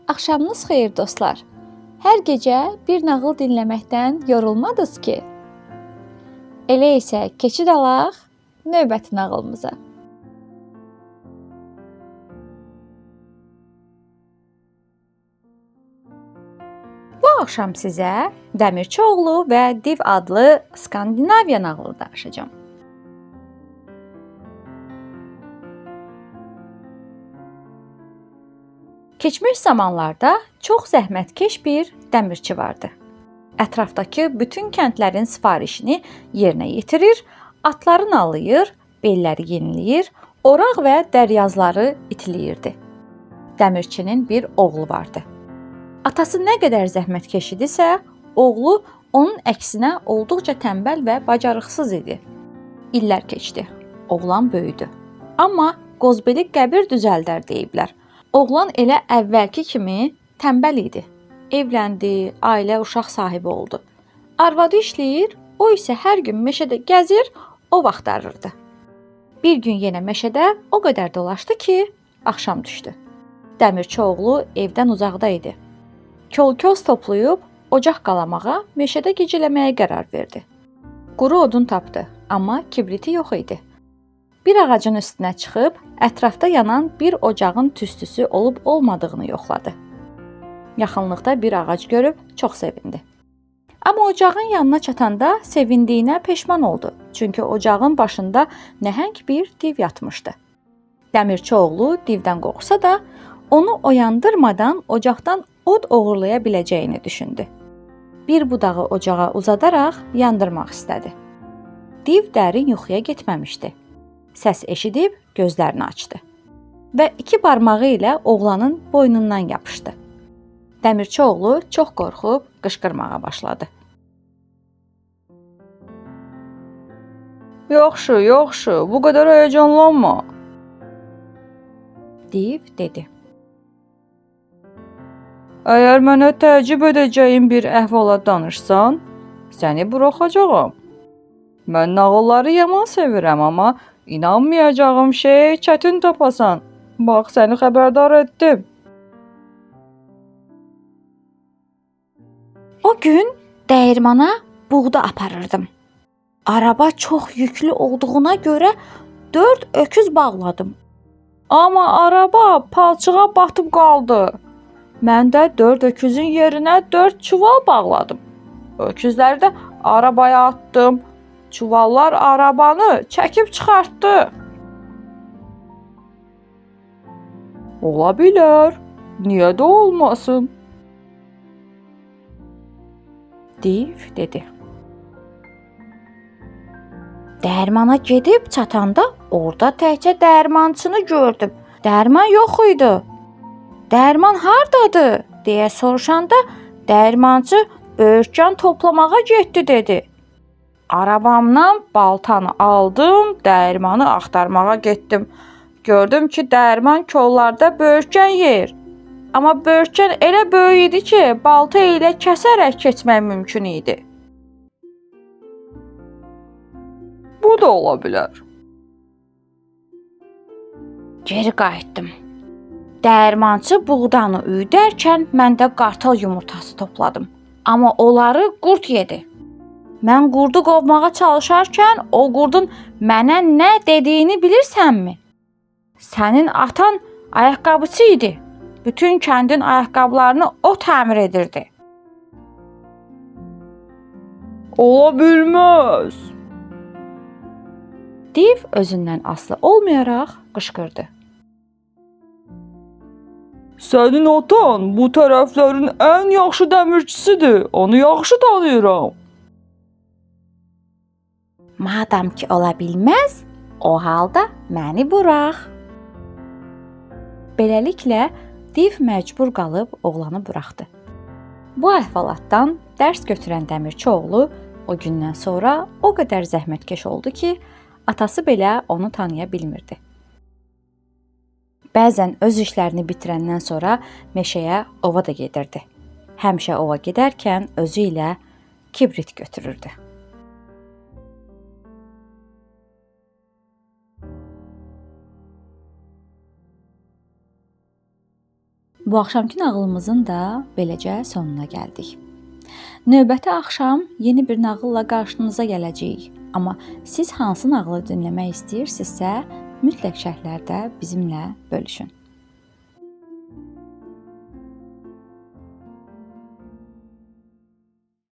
Axşamınız xeyir dostlar. Hər gecə bir nağıl dinləməkdən yorulmadınız ki? Elə isə keçid alaq növbəti nağılımıza. Bu axşam sizə Dəmirçioğlu və Div adlı Skandinaviya nağılı danışacağam. Keçmiş zamanlarda çox zəhmətkeş bir dəmirçi vardı. Ətrafdakı bütün kəndlərin sifarişini yerinə yetirir, atları nallayır, belləri yeniləyir, oraq və dəryazları itiləyirdi. Dəmirçinin bir oğlu vardı. Atası nə qədər zəhmətkeş idisə, oğlu onun əksinə olduqca tənbəl və bacarıqsız idi. İllər keçdi. Oğlan böyüdü. Amma qozbeli qəbir düzəldər deyiblər. Oğlan elə əvvəlki kimi tənbəl idi. Evləndi, ailə, uşaq sahibi oldu. Arvadı işləyir, o isə hər gün meşədə gəzir, ov axtarırdı. Bir gün yenə meşədə o qədər dolaşdı ki, axşam düşdü. Dəmirçioğlu evdən uzaqda idi. Kol-kos toplayıb ocaq qalamağa, meşədə gecələməyə qərar verdi. Quru odun tapdı, amma kibriti yox idi. Bir ağacın üstünə çıxıb, ətrafda yanan bir ocağın tüstüsü olub-olmadığını yoxladı. Yaxınlıqda bir ağac görüb çox sevindi. Amma ocağın yanına çatanda sevindiyinə peşman oldu. Çünki ocağın başında nəhəng bir div yatmışdı. Dəmirçioğlu divdən qorxsa da, onu oyandırmadan ocaqdan od oğurlaya biləcəyini düşündü. Bir budağı ocağa uzadaraq yandırmaq istədi. Div dərin yuxuya getməmişdi. Səs eşidib gözlərini açdı və iki barmağı ilə oğlanın boynundan yapışdı. Dəmirçioğlu çox qorxub qışqırmağa başladı. Yaxşı, bu qədər həyəcanlanma, Div dedi. Əgər mənə təəccüb edəcəyin bir əhvalat danışsan, səni buraxacağam. Mən nağılları yaman sevirəm, amma inanmayacağım şey çətin tapasan. Bax, səni xəbərdar etdim. O gün dəyirmana buğda aparırdım. Araba çox yüklü olduğuna görə 4 öküz bağladım. Amma araba palçığa batıb qaldı. Mən də 4 öküzün yerinə 4 çuval bağladım. Öküzləri də arabaya atdım. Çuvallar arabanı çəkib çıxartdı. Ola bilər. Niyə də olmasın? Div dedi. Dərmana gedib çatanda orada təkcə dərmançını gördüm. Dərman yox idi. Dərman hardadır? Deyə soruşanda dərmançı böyürtkən toplamağa getdi dedi. Arabamdan baltanı aldım, dərmanı axtarmağa getdim. Gördüm ki, dərman kollarda böyürtkən yer. Amma böyürtkən elə böyük idi ki, balta ilə kəsərək keçmək mümkün idi. Bu da ola bilər. Geri qayıtdım. Dərmançı buğdanı üydərkən mən də qartal yumurtası topladım. Amma onları qurd yedi. Mən qurdu qovmağa çalışarkən o qurdun mənə nə dediyini bilirsənmi? Sənin atan ayaqqabıçı idi. Bütün kəndin ayaqqabılarını o təmir edirdi. Ola bilməz. Div özündən asılı olmayaraq qışqırdı. Sənin atan bu tərəflərin ən yaxşı dəmirçisidir. Onu yaxşı tanıyıram. Madam ki ola bilməz, o halda məni burax. Beləliklə, Div məcbur qalıb oğlanı buraxdı. Bu əhvalatdan dərs götürən Dəmirçioğlu o gündən sonra o qədər zəhmətkeş oldu ki, atası belə onu tanıya bilmirdi. Bəzən öz işlərini bitirəndən sonra meşəyə ova da gedirdi. Həmişə ova gedərkən özü ilə kibrit götürürdü. Bu axşamki nağılımızın da beləcə sonuna gəldik. Növbəti axşam yeni bir nağılla qarşınıza gələcəyik. Amma siz hansı nağılı dinləmək istəyirsinizsə, mütləq şərhlərdə bizimlə bölüşün.